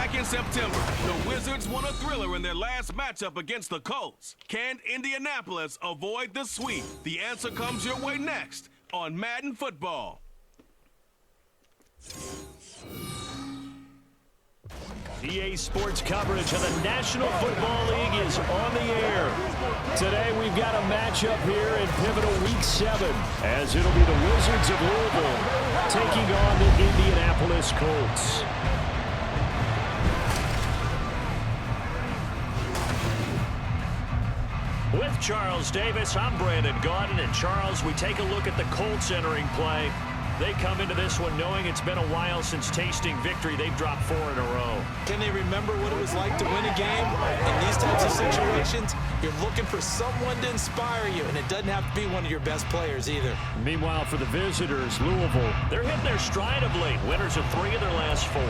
Back in September, the Wizards won a thriller in their last matchup against the Colts. Can Indianapolis avoid the sweep? The answer comes your way next on Madden Football. EA Sports coverage of the National Football League is on the air. Today we've got a matchup here in pivotal Week 7, as it'll be the Wizards of Louisville taking on the Indianapolis Colts. With Charles Davis, I'm Brandon Gaudin, and Charles, we take a look at the Colts entering play. They come into this one knowing it's been a while since tasting victory. They've dropped 4 in a row. Can they remember what it was like to win a game? In these types of situations, you're looking for someone to inspire you, and it doesn't have to be one of your best players either. Meanwhile, for the visitors, Louisville, they're hitting their stride of late. Winners of 3 of their last 4.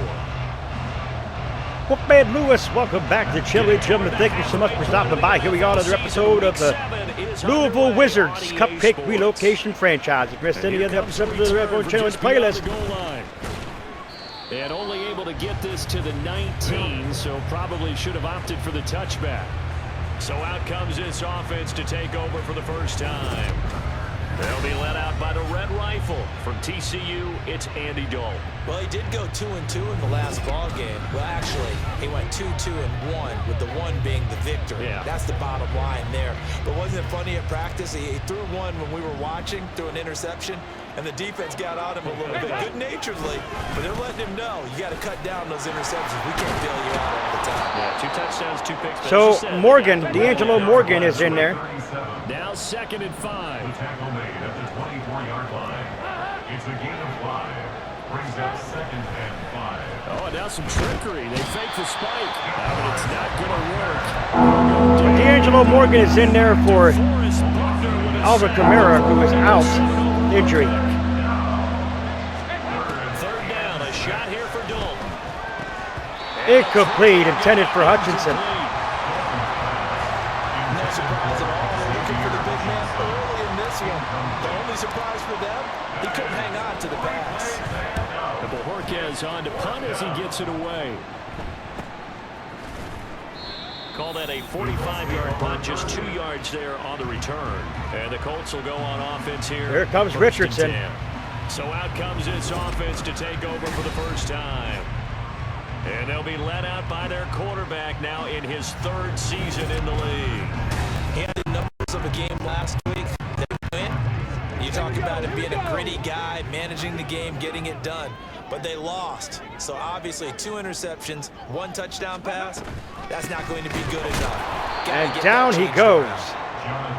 Bookman Lewis, welcome back to Chili. Gentlemen, thank you so much for stopping by. Here we are on another episode of the Louisville Wizards Cupcake Relocation franchise. If you missed any other episodes of the Red Road Channel playlist. And only able to get this to the 19, so probably should have opted for the touchback. So out comes this offense to take over for the first time. They'll be led out by the Red Rifle. From TCU, it's Andy Dalton. Well, he did go 2-2 in the last ball game. Well, actually, he went 2-2-1, with the 1 being the victory. Yeah. That's the bottom line there. But wasn't it funny at practice? He threw one when we were watching, threw an interception, and the defense got on him a little bit, good-naturedly. But they're letting him know, you got to cut down those interceptions. We can't bail you out all the time. Yeah, 2 touchdowns, 2 picks. So Morgan, D'Angelo Morgan is in there. Now 2nd and 5. Tackle made at the 24-yard line. It's a gain of 5. Brings up 2nd and 5. Oh, now some trickery. They fake the spike. But it's not going to work. D'Angelo Morgan is in there for Alvin Kamara, who is out, injury. 3rd down, a shot here for Dalton. Incomplete, intended for Hutchinson. No surprise at all. They're looking for the big man early in this one. The only surprise for them, he couldn't hang on to the pass. Bojorquez on to punt as he gets it away. Call that a 45-yard punt, just 2 yards there on the return. And the Colts will go on offense here. Here comes Richardson. So out comes this offense to take over for the first time. And they'll be led out by their quarterback now in his 3rd season in the league. He had the numbers of a game last week. They win. You talk about him being a gritty guy, managing the game, getting it done. But they lost. So obviously 2 interceptions, 1 touchdown pass. That's not going to be good enough. And down he goes.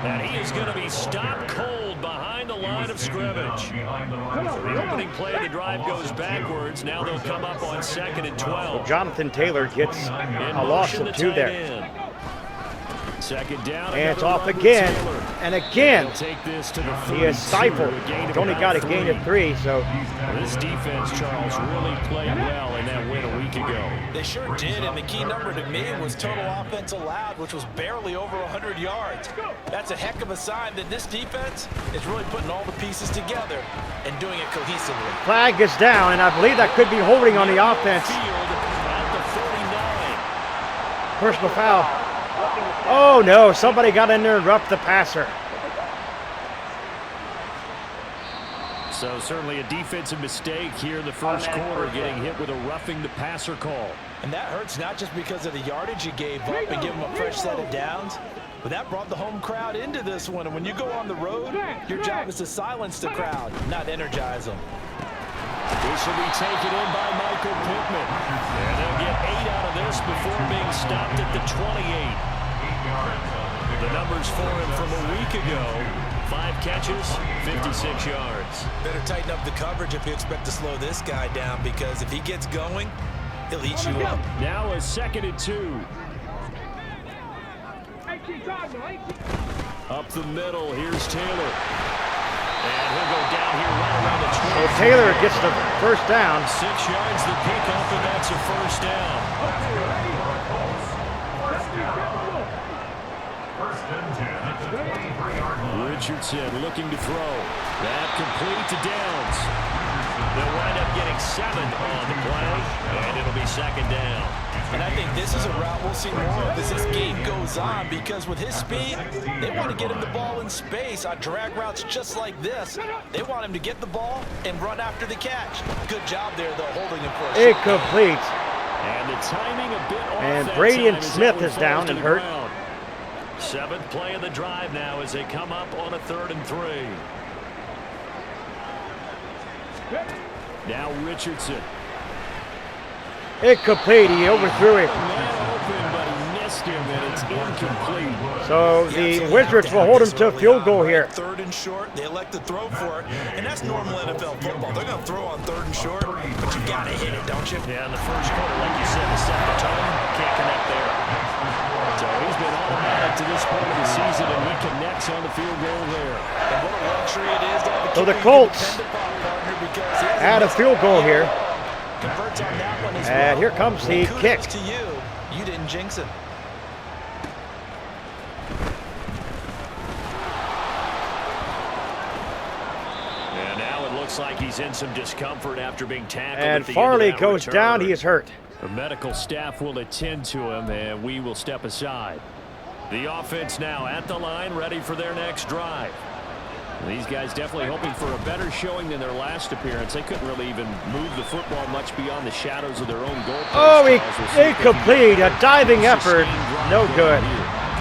And he is going to be stopped cold behind the line of scrimmage. The opening play of the drive goes backwards. Now they'll come up on 2nd and 12. Jonathan Taylor gets a loss of 2 there. 2nd down. And it's off again, and again. Take this to the He is stifled. He's only got a gain of 3, so. This defense, Charles, really played well in that win a week ago. They sure did, and the key number to me was total offense allowed, which was barely over 100 yards. That's a heck of a sign that this defense is really putting all the pieces together and doing it cohesively. Flag is down, and I believe that could be holding on the offense. Personal foul. Oh no, somebody got in there and roughed the passer. So certainly a defensive mistake here in the first quarter, getting hit with a roughing the passer call. And that hurts not just because of the yardage you gave up and give them a fresh set of downs, but that brought the home crowd into this one. And when you go on the road, your job is to silence the crowd, not energize them. This will be taken in by Michael Pittman. And they'll get 8 out of this before being stopped at the 28. The numbers for him from a week ago: 5 catches, 56 yards. Better tighten up the coverage if you expect to slow this guy down, because if he gets going, he'll eat you up. Now a 2nd and 2. Up the middle, here's Taylor. And he'll go down here right around the 20. So Taylor gets the first down. 6 yards the pickup, and that's a first down. Richardson looking to throw. That complete to Downs. They'll wind up getting make 7 on the play, and it'll be second down. And I think this is a route we'll see more of as this game goes on, because with his speed, they want to get him the ball in space on drag routes just like this. They want him to get the ball and run after the catch. Good job there, though, holding him for a Incomplete. And the timing a bit off. And that Brady time and as Smith that one is down falls to and the hurt. ground. 7th play of the drive now as they come up on a 3rd and 3. Now Richardson. Incomplete. He overthrew him. Man open, but he missed him, and it's incomplete. So the Wizards will hold him to a field goal here. 3rd and short, they elect to throw for it, and that's normal NFL football. They're going to throw on 3rd and short, but you got to hit it, don't you? Yeah, in the first quarter, like you said, to set the tone, can't connect there. So he's been automatic to this point of the season, and he connects on the field goal there. And what a luxury it is to have a So the kicker you can Colts depend upon, partner, because he hasn't add a missed field goal here. Converts on that one as And well. here comes the Kudos kick. to you. You didn't jinx it. And now it looks like he's in some discomfort after being tackled. And at the Farley end of that goes return. down. He is hurt. The medical staff will attend to him, and we will step aside. The offense now at the line, ready for their next drive. These guys definitely hoping for a better showing than their last appearance. They couldn't really even move the football much beyond the shadows of their own goal post. Oh, We'll see if they can incomplete. A diving get a effort. sustained drive No going good. here.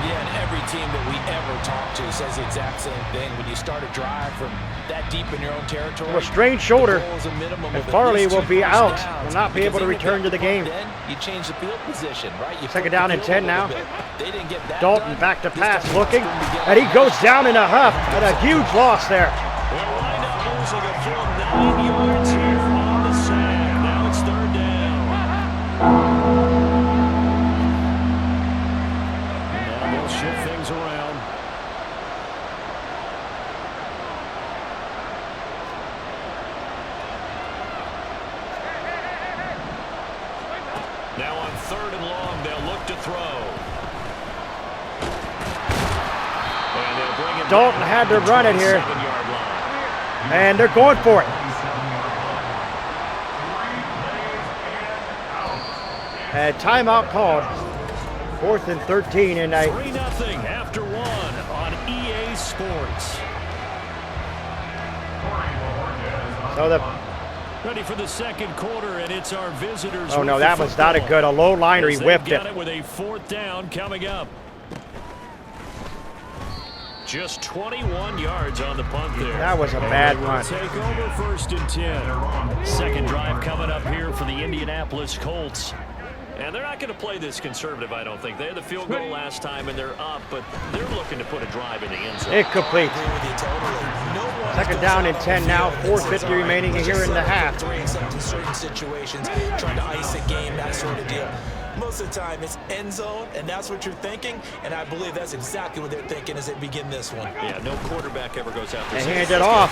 Yeah, and every team that we ever talk to says the exact same thing. When you start a drive from that deep in your own territory, A strained shoulder. the goal is a minimum And of at Farley least will 2 be first out. downs, Will not be able because to even if return they to the get game. Then you change the field position, right? You Second flip down the and field 10 a now. little bit. They didn't get that Dalton done. back to This pass, time looking, it's going to be and he getting goes down in a huff, and a huge loss there. They'll wind up losing a full 9 yards here on the sack. Now it's 3rd down. Now they'll shift things around. Now on 3rd and long, they'll look to throw. And they'll bring it Dalton down had to at the run it here. 27-yard line. And they're going for it. And timeout called. 4th and 13, and 3-0 after 1 on EA Sports. so the Ready for the second quarter, and it's our visitors. oh with no, the that was not a football. good. A low liner, he As they've whipped got it. it with a 4th down coming up. Just 21 yards on the punt there. That was a bad And they will punt. take over 1st and 10. Second drive coming up here for the Indianapolis Colts. And they're not going to play this conservative, I don't think. They had the field goal last time, and they're up, but they're looking to put a drive in the end zone. Incomplete. I agree with you totally. No one Second goes down out and on 10 the now, field and 4:50 says, "All right, remaining let's here just in the settle for half." 3 except in certain situations, trying to ice a game, that sort of deal. Most of the time, it's end zone, and that's what you're thinking, and I believe that's exactly what they're thinking as they begin this one. Yeah, no quarterback ever goes out there. And hand it off.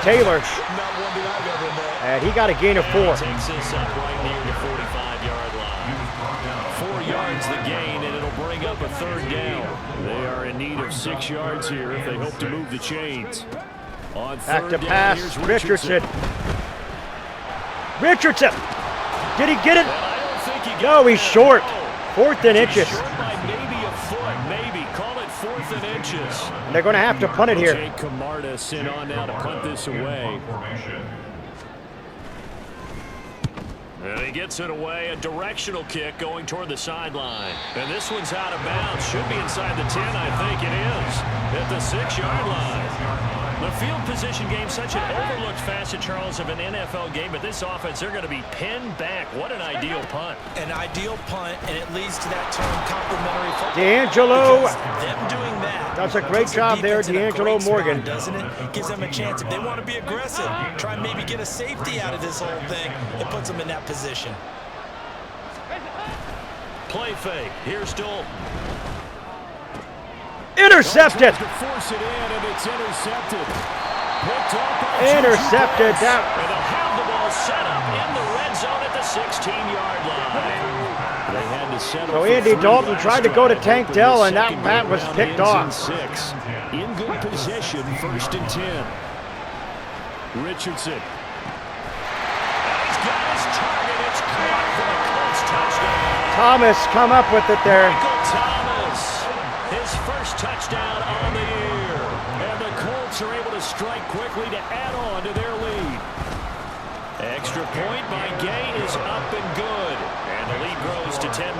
Taylor, Not one that I've ever met. and he got a gain of 4. Takes this up right near the 45-yard line. 4 yards the gain, and it'll bring up a 3rd down. They are in need of 6 yards here if they hope to move the chains. On Back 3rd to down, pass, here's Richardson. Richardson, did he get it? And I don't think he got No, he's that. short. No. 4th and inches. Short by maybe a foot, maybe. Call it 4th and inches. And they're going to have to punt it here. Jake Camarda sent on now to punt this away. Formation. And he gets it away, a directional kick going toward the sideline. And this one's out of bounds. Should be inside the 10, I think it is. At the 6-yard line. The field position game, such an overlooked facet, Charles, of an NFL game. But this offense, they're going to be pinned back. What an ideal punt. An ideal punt, and it leads to that term complimentary football. D'Angelo Because them doing that does a great puts the job there, defense in a D'Angelo great spot, Morgan. doesn't it? Gives them a chance. If they want to be aggressive, try and maybe get a safety out of this whole thing. It puts them in that position. Play fake. Here's Dalton. Intercepted. To force it in, and it's intercepted. Picked up by Intercepted. Juju. That And they'll have the ball set up in the red zone at the 16-yard line. They had to settle So for Andy 3 Dalton last tried to go to drive, Tank but Dell, the and that second bat was go-around picked ends off. in 6. In good position, 1st and 10. Richardson. Thomas come up with it there. Michael Thomas, his first touchdown on the year. And the Colts are able to strike quickly to add on to their lead. Extra point by Gay is up and good. And the lead grows to 10-0.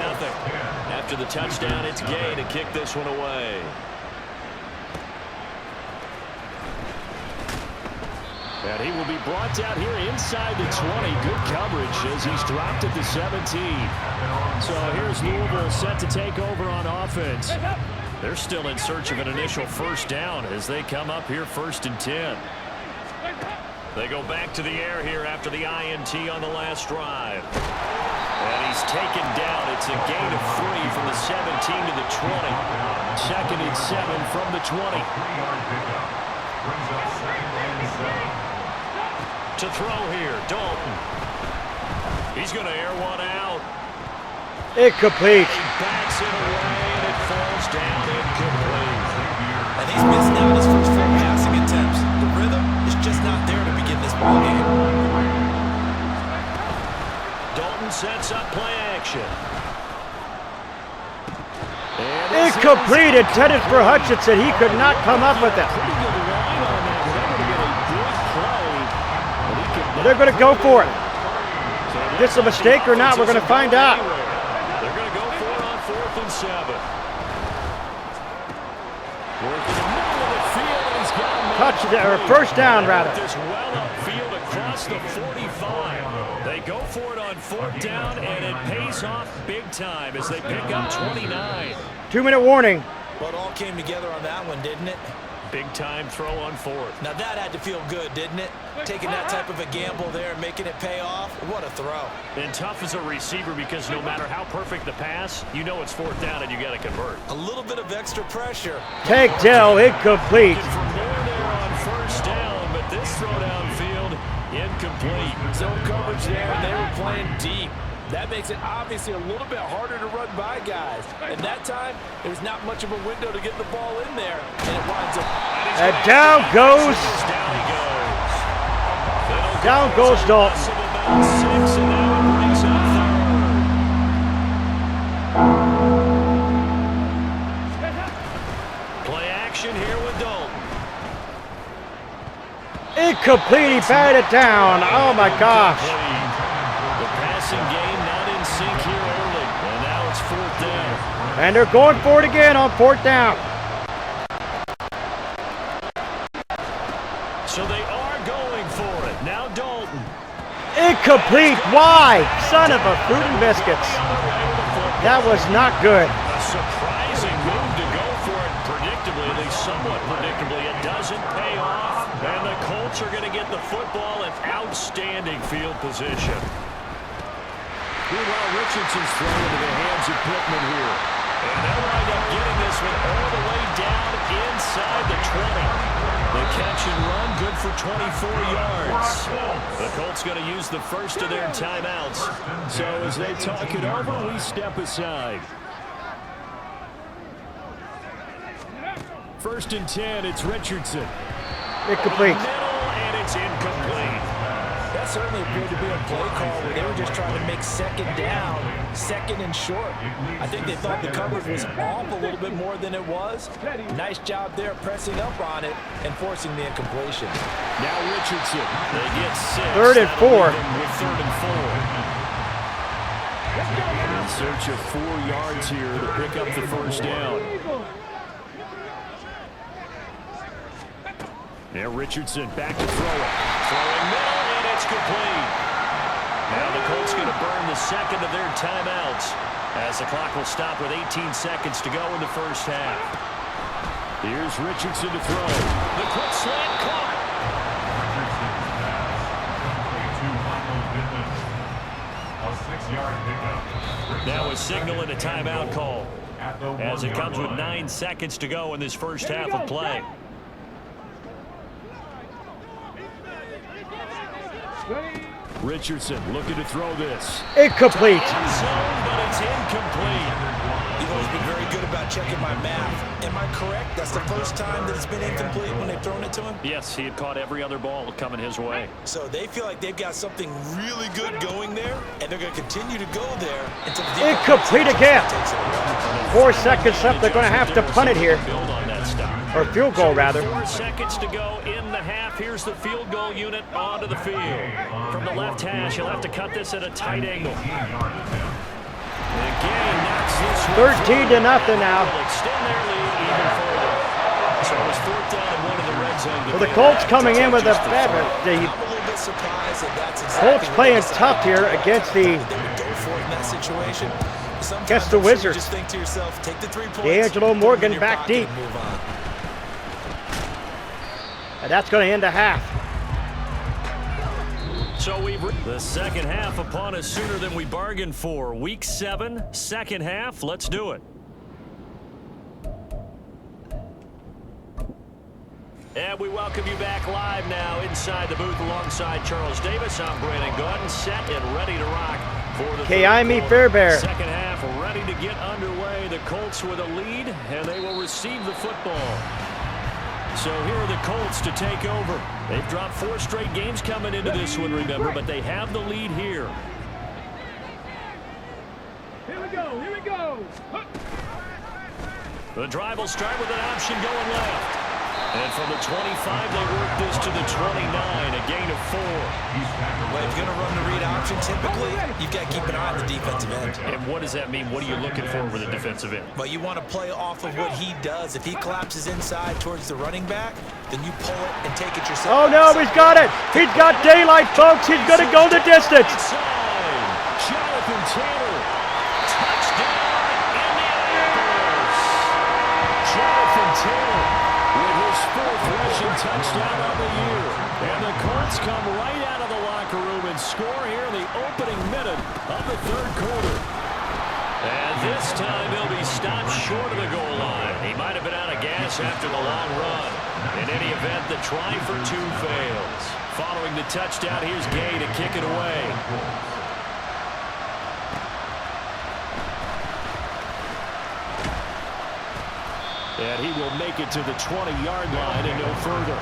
After the touchdown, it's Gay to kick this one away. And he will be brought down here inside the 20. Good coverage as he's dropped at the 17. So here's Louisville set to take over on offense. They're still in search of an initial first down as they come up here 1st and 10. They go back to the air here after the INT on the last drive. And he's taken down. It's a gain of 3 from the 17 to the 20. 2nd and 7 from the 20. Brings up 2nd and 7. To throw here, Dalton. He's going to air one out. Incomplete. He backs it away, and it falls down incomplete. And he's missing out his first 4 passing attempts. The rhythm is just not there to begin this ball game. Dalton sets up play action. Incomplete, intended for Hutchinson. He could not come up with it. Pretty good line on that. We're able to get a big play. But he could not. They're going to go for it. So Is this a mistake or not? We're going to find out. They're going to go for it on 4th and 7. Working the middle of the field, and he's got him. Touchdown, or first down, rather. This well upfield across the 45. They go for it on 4th down, and it pays off big time as they pick up 29. 2-minute warning. But it all came together on that one, didn't it? Big time throw on 4th. Now that had to feel good, didn't it? Taking that type of a gamble there and making it pay off. What a throw. And tough as a receiver because no matter how perfect the pass, you know it's 4th down and you got to convert. A little bit of extra pressure. Tank Dell, incomplete. Looking for more there on 1st down, but this throw downfield, incomplete. Zone coverage there, and they were playing deep. That makes it obviously a little bit harder to run by guys. And that time, there's not much of a window to get the ball in there, and it winds up. And down goes. Down he goes. Down goes Dalton. About 6, and now it brings up 3rd. Play action here with Dalton. Incomplete, he batted it down. Oh my gosh. The passing game not in sync here early, and now it's 4th down. And they're going for it again on 4th down. So they are going for it. Now Dalton. Incomplete. Why? Son of a fruit and biscuits. That was not good. A surprising move to go for it predictably, at least somewhat predictably. It doesn't pay off, and the Colts are going to get the football in outstanding field position. Meanwhile, Richardson's thrown into the hands of Pittman here. And they'll wind up getting this one all the way down inside the 20. The catch and run, good for 24 yards. The Colts going to use the first of their timeouts. So as they talk it over, we step aside. 1st and 10, it's Richardson. Incomplete. Middle, and it's incomplete. That certainly appeared to be a play call where they were just trying to make 2nd down, 2nd and short. I think they thought the coverage was off a little bit more than it was. Nice job there pressing up on it and forcing the incompletion. Now Richardson. They get 6. 3rd and 4. With 3rd and 4. In search of 4 yards here to pick up the first down. Now Richardson back to throw it. Throwing middle, and it's complete. Now the Colts going to burn the 2nd of their timeouts as the clock will stop with 18 seconds to go in the first half. Here's Richardson to throw. The quick slant caught. A 6-yard pickup. Now a signal and a timeout call as it comes with 9 seconds to go in this first half of play. Richardson looking to throw this. Incomplete. End zone, but it's incomplete. You've always been very good about checking my math. Am I correct? That's the first time that it's been incomplete when they've thrown it to him? Yes, he had caught every other ball coming his way. So they feel like they've got something really good going there, and they're going to continue to go there until the Incomplete again. 4 seconds left. They're going to have to punt it here. Build on that stop. Or field goal, rather. 4 seconds to go in the half. Here's the field goal unit onto the field. From the left hash, he'll have to cut this at a tight angle. Again, knocks this 13-0 now. will extend their lead even further. So it was 4th down and 1 in the red zone. Well, the Colts coming in with a I'm a little bit surprised that that's exactly Colts what playing they said. tough here against They the would go for it in that situation. Sometimes Against the I'm sure you Wizards. just think to yourself, take the 3 points. D'Angelo put them in Morgan your back pocket deep. and move on. And that's going to end a half. So the second half upon us sooner than we bargained for. Week 7, second half. Let's do it. And we welcome you back live now inside the booth alongside Charles Davis. I'm Brandon Gordon, set and ready to rock for the K.I.M.E. Fairbairn. second half, ready to get underway. The Colts with a lead, and they will receive the football. So here are the Colts to take over. They've dropped 4 straight games coming into this one, remember, but they have the lead here. Here we go, here we go. The drive will start with an option going left. And from the 25, they work this to the 29, a gain of 4. Well, if you're going to run the read option, typically, you've got to keep an eye on the defensive end. And what does that mean? What are you looking for with a defensive end? But you want to play off of what he does. If he collapses inside towards the running back, then you pull it and take it yourself. Oh, no, he's got it. He's got daylight, folks. He's going to go the distance. Inside, Jonathan Taylor. Touchdown, Indianapolis. Jonathan Taylor with his 4th rushing touchdown of the year. And the Colts come right out of the locker room and score here in the opening minute of the 3rd quarter. And this time he'll be stopped short of the goal line. He might have been out of gas after the long run. In any event, the try for 2 fails. Following the touchdown, here's Gay to kick it away. And he will make it to the 20-yard line and no further.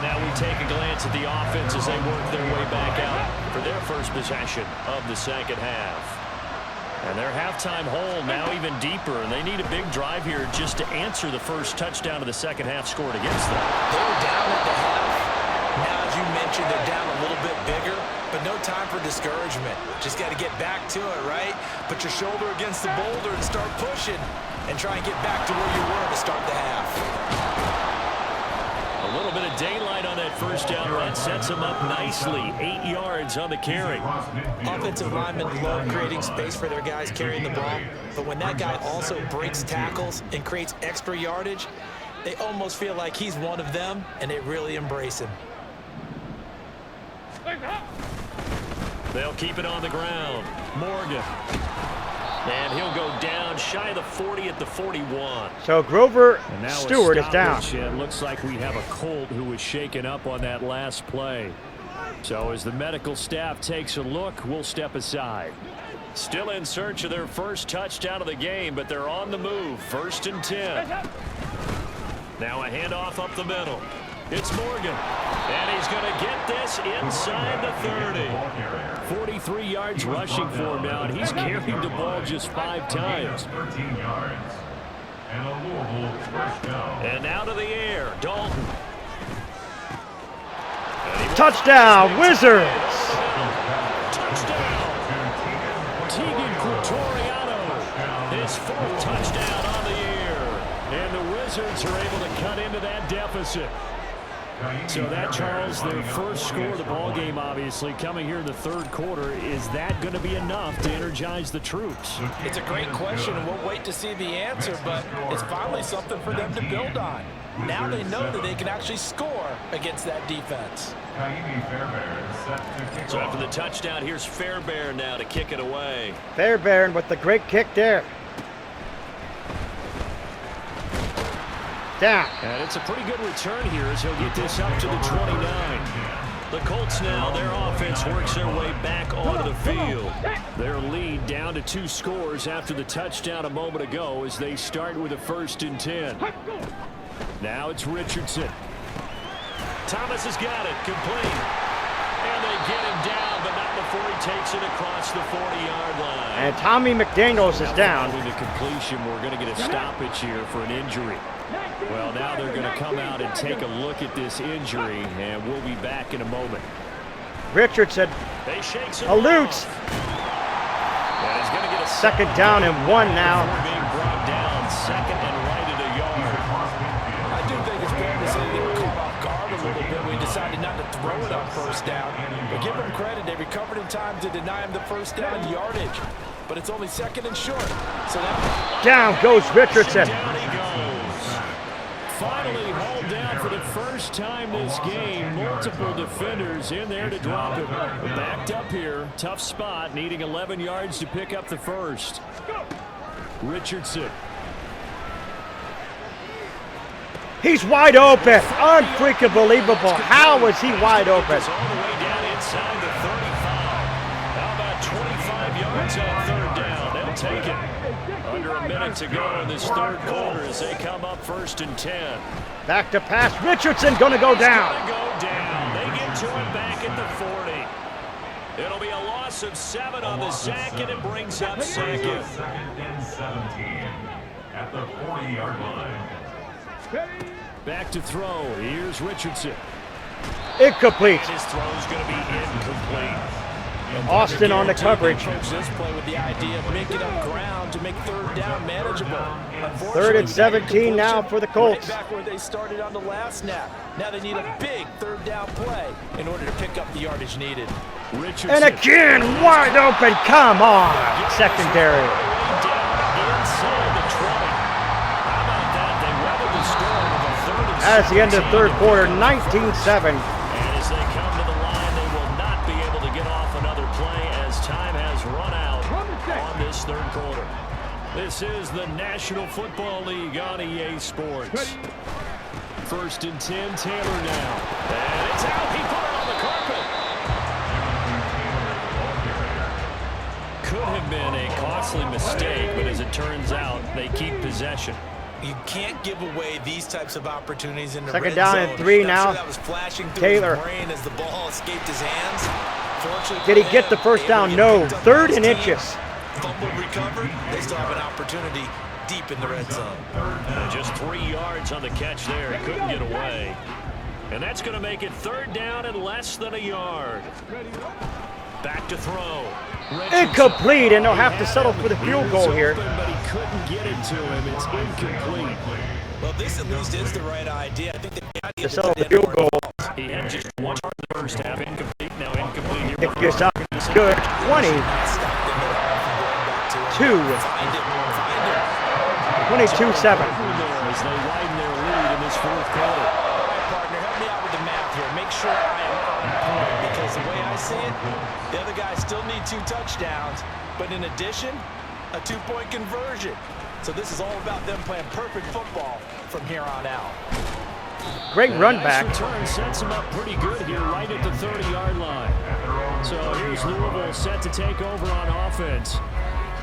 Now we take a glance at the offense as they work their way back out for their first possession of the second half. And their halftime hole now even deeper, and they need a big drive here just to answer the first touchdown of the second half scored against them. They were down at the half. Now, as you mentioned, they're down a little bit bigger, but no time for discouragement. Just got to get back to it, right? Put your shoulder against the boulder and start pushing, and try and get back to where you were to start the half. A little bit of daylight on that first down run sets him up nicely. 8 yards on the carry. Offensive linemen love creating space for their guys carrying the ball, but when that guy also breaks tackles and creates extra yardage, they almost feel like he's one of them, and they really embrace him. They'll keep it on the ground. Morgan. And he'll go down shy of the 40 at the 41. So Grover Stewart is down. It looks like we have a Colt who was shaken up on that last play. So as the medical staff takes a look, we'll step aside. Still in search of their first touchdown of the game, but they're on the move. 1st and 10. Now a handoff up the middle. It's Morgan. And he's going to get this inside the 30. 43 yards rushing for him now, and he's carried the ball just 5 times. 13 yards. And a Louisville first down. And out of the air, Dalton. Touchdown, Wizards! Touchdown! Tegan Quatoriano, his 4th touchdown on the year. And the Wizards are able to cut into that deficit. So that, Charles, their first score of the ball game, obviously, coming here in the 3rd quarter. Is that going to be enough to energize the troops? It's a great question, and we'll wait to see the answer, but it's finally something for them to build on. Now they know that they can actually score against that defense. So after the touchdown, here's Fairbairn now to kick it away. Fairbairn with the great kick there. Down. And it's a pretty good return here as he'll get this up to the 29. The Colts now, their offense works their way back onto the field. Their lead down to 2 scores after the touchdown a moment ago as they start with a 1st and 10. Now it's Richardson. Thomas has got it, complete. And they get him down, but not before he takes it across the 40-yard line. And Tommy McDaniels is down. Following the completion, we're going to get a stoppage here for an injury. Well, now they're going to come out and take a look at this injury, and we'll be back in a moment. Richardson aloots. Second down and 1 now. Being brought down, 2nd and right at a yard. I do think it's fair to say they were caught off guard a little bit when he decided not to throw it on 1st down. But give them credit, they recovered in time to deny him the 1st down yardage. But it's only 2nd and short. So now down goes Richardson. Down he goes. Finally hauled down for the first time this game. Multiple defenders in there to drop him. Backed up here. Tough spot. Needing 11 yards to pick up the 1st. Richardson. He's wide open. Unfreaking believable. How was he wide open? All the way down inside the 35. How about 25 yards on 3rd down? They'll take it. Under a minute to go in this 3rd quarter as they come up 1st and 10. Back to pass. Richardson going to go down. He's going to go down. They get to it back at the 40. It'll be a loss of 7 on the sack, and it brings up 2nd. 2nd and 17 at the 40-yard line. Back to throw. Here's Richardson. Incomplete. His throw's going to be incomplete. Austin on the coverage. approach this play with the idea of making up ground to make 3rd down manageable. 3rd and 17 now for the Colts. Right back where they started on the last snap. Now they need a big 3rd down play in order to pick up the yardage needed. Richardson. And again, wide open. Come on. Secondary. Inside the 20. How about that? They weathered the storm with a 3rd and As the end of the 3rd quarter, 19-7. And as they come to the line, they will not be able to get off another play as time has run out on this 3rd quarter. This is the National Football League on EA Sports. 1st and 10, Taylor now. And it's out. He put it on the carpet. Could have been a costly mistake, but as it turns out, they keep possession. You can't give away these types of opportunities in the Second red down zone. and 3 I'm now. sure that was flashing through Taylor. his brain as the ball escaped his hands. Fortunately Did he for get him, the first able to down? get No. picked up 3rd by and his team. inches. Fumble recovered. They still have an opportunity deep in the red zone. Just 3 yards on the catch there. He couldn't get away. And that's going to make it 3rd down and less than a yard. Back to throw. Richardson. Incomplete, and they'll have to settle for the field goal here. Open, but he couldn't get it to him. It's incomplete. Well, this at least is the right idea. I think the idea To settle the field goal. He had just 1 yard in the first half. Incomplete. Now incomplete here. If you're up, it's good. 20, 22, 22-7. As they widen their lead in this 4th quarter. All right, partner, help me out with the math here. Make sure I am on point, because the way I see it, the other guys still need 2 touchdowns, but in addition, a 2-point conversion. So this is all about them playing perfect football from here on out. Great run back. Return sets him up pretty good here right at the 30-yard line. So here's Louisville set to take over on offense.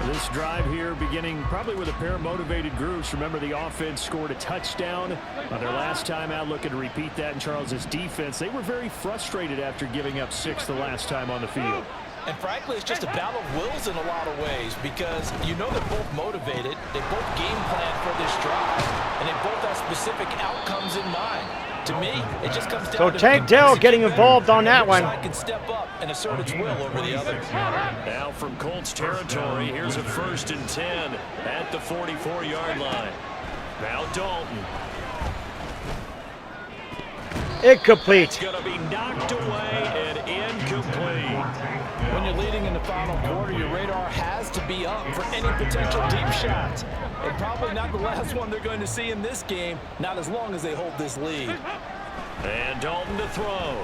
This drive here beginning probably with a pair of motivated groups. Remember, the offense scored a touchdown on their last time out, looking to repeat that in Charles's defense. They were very frustrated after giving up 6 the last time on the field. And frankly, it's just a battle of wills in a lot of ways, because you know they're both motivated, they both game plan for this drive, and they both have specific outcomes in mind. To me, it just comes down So to Tank Dell getting involved on that one. I can step up and assert its will over the other. Now from Colts territory, here's a 1st and 10 at the 44-yard line. Now Dalton. Incomplete. It's going to be knocked away and incomplete. When you're leading in the final quarter, your radar has to be up for any potential deep shots. And probably not the last one they're going to see in this game, not as long as they hold this lead. And Dalton to throw.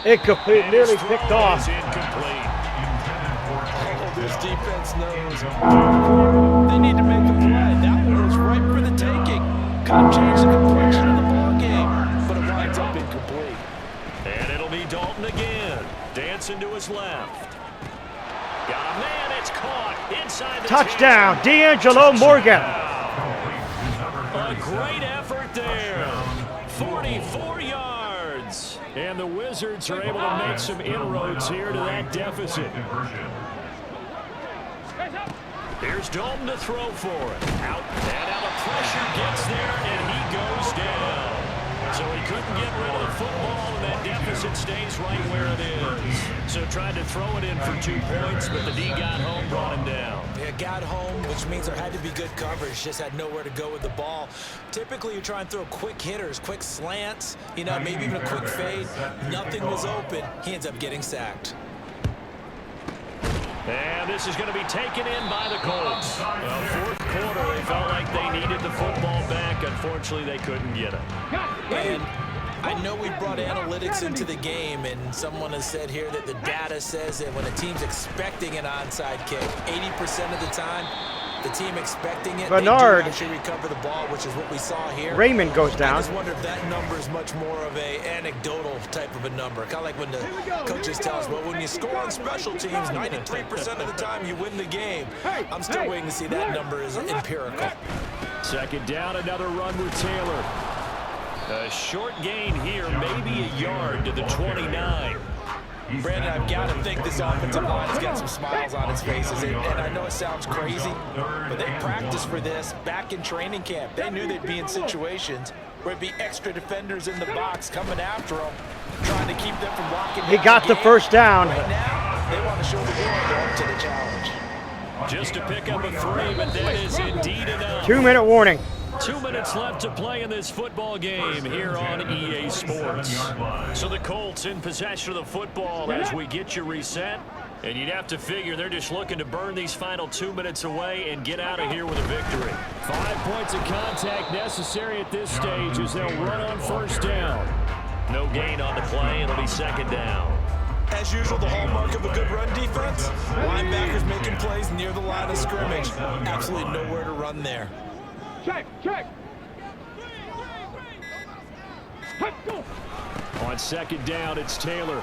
Incomplete, And nearly his picked throw off. is incomplete. Oh, this defense knows. They need to make a play. That one was ripe for the taking. Could have changed the complexion of the ball game, but it winds up incomplete. Dalton again. Dancing to his left. Got a man. It's caught inside the Touchdown, 10. D'Angelo Morgan. A great effort there. 44 yards. And the Wizards are able to make some inroads here to that deficit. Here's Dalton to throw for it. Out. And now the pressure gets there, and he goes down. So he couldn't get rid of the football, and that deficit stays right where it is. So tried to throw it in for 2 points, but the D got home, brought him down. Yeah, got home, which means there had to be good coverage. Just had nowhere to go with the ball. Typically, you try and throw quick hitters, quick slants, you know, maybe even a quick fade. Nothing was open. He ends up getting sacked. And this is going to be taken in by the Colts. Fourth quarter, they felt like they needed the football back. Unfortunately, they couldn't get it. And I know we brought analytics into the game, and someone has said here that the data says that when a team's expecting an onside kick, 80% of the time, the team expecting it, Bernard. they do actually recover the ball, which is what we saw here. Raymond goes down. I just wonder if that number is much more of a anecdotal type of a number. Kind of like when the coaches tell us, well, when you score on special teams, 93% of the time you win the game. I'm still waiting to see that number is empirical. Second down, another run with Taylor. A short gain here, maybe a yard to the 29. Brandon, I've got to think this offensive line has got some smiles on its faces. And I know it sounds crazy, but they practiced for this back in training camp. They knew they'd be in situations where it'd be extra defenders in the box coming after them, trying to keep them from walking down. He got the first down. Right now, they want to show the world up to the challenge. Just to pick up a 3, but that is indeed enough. 2-minute warning. 2 minutes left to play in this football game here on EA Sports. So the Colts in possession of the football as we get you reset. And you'd have to figure they're just looking to burn these final 2 minutes away and get out of here with a victory. 5 points of contact necessary at this stage as they'll run on first down. No gain on the play. It'll be second down. As usual, the hallmark of a good run defense, linebackers making plays near the line of scrimmage. Absolutely nowhere to run there. Check. On second down, it's Taylor.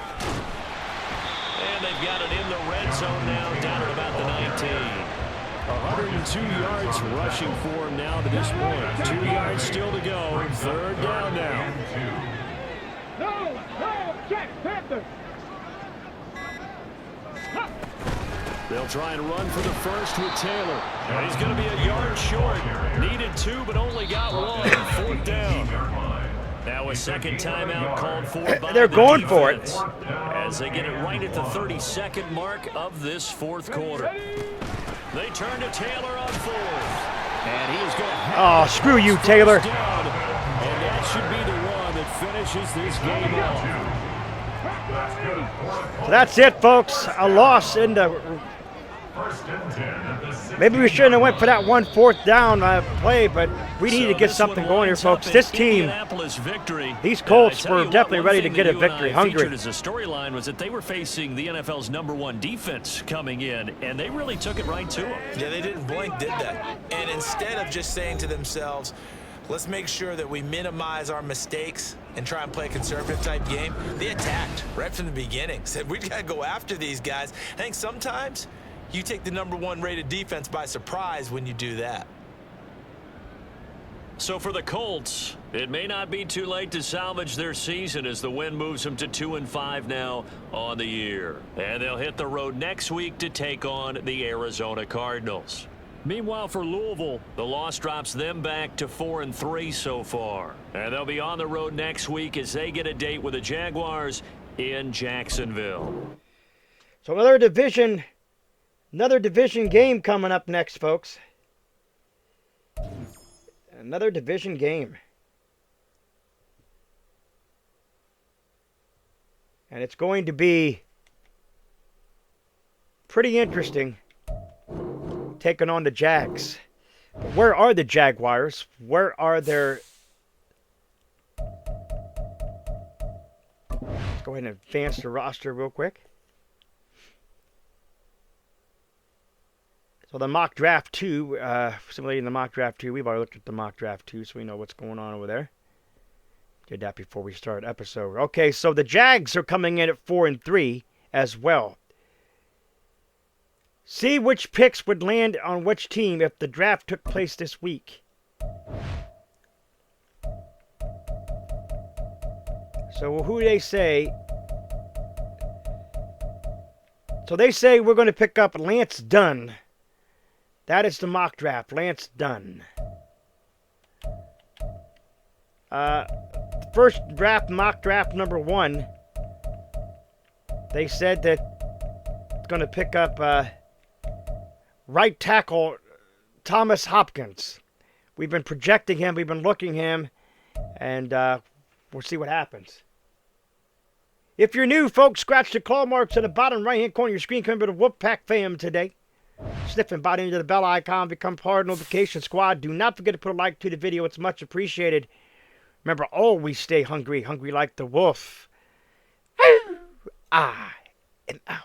And they've got it in the red zone now, down at about the 19. 102 yards rushing for him now to this point. 2 yards still to go. Third down now. No, check, Panther. They'll try and run for the first with Taylor. And he's going to be a yard short. Needed 2, but only got 1. Fourth down. Now a second timeout called for by They're going defense for it. as they get it right at the 32nd mark of this fourth quarter. They turn to Taylor on fourth. And he is going to Oh, screw you, Taylor. down. And that should be the one that finishes this game off. So that's it, folks. A loss in the... Maybe we shouldn't have went for that 1 4th down play, but we need to get something going here, folks. This team, these Colts were definitely ready to get a victory, hungry. As a storyline was that they were facing the NFL's #1 defense coming in, and they really took it right to them. Yeah, they didn't blink, did they? And instead of just saying to themselves, let's make sure that we minimize our mistakes and try and play a conservative type game, they attacked right from the beginning. Said, we got to go after these guys. I think sometimes you take the #1 rated defense by surprise when you do that. So for the Colts, it may not be too late to salvage their season as the win moves them to 2-5 now on the year. And they'll hit the road next week to take on the Arizona Cardinals. Meanwhile, for Louisville, the loss drops them back to 4-3 so far. And they'll be on the road next week as they get a date with the Jaguars in Jacksonville. So another division game coming up next, folks. Another division game. And it's going to be pretty interesting taking on the Jags. But where are the Jaguars? Where are their... Let's go ahead and advance the roster real quick. So the mock draft 2, simulating the mock draft 2. We've already looked at the mock draft 2, so we know what's going on over there. Did that before we started episode. Okay, so the Jags are coming in at 4-3 as well. See which picks would land on which team if the draft took place this week. So who they say? So they say we're going to pick up Lance Dunn. That is the mock draft, Lance Dunn. First draft, mock draft number 1. They said that it's going to pick up right tackle Thomas Hopkins. We've been projecting him, we've been looking him, and we'll see what happens. If you're new, folks, scratch the claw marks in the bottom right-hand corner of your screen. Come to the Wolfpack fam today. Sniff and bite into the bell icon. Become part of the notification squad. Do not forget to put a like to the video. It's much appreciated. Remember, always stay hungry. Hungry like the wolf. I am out.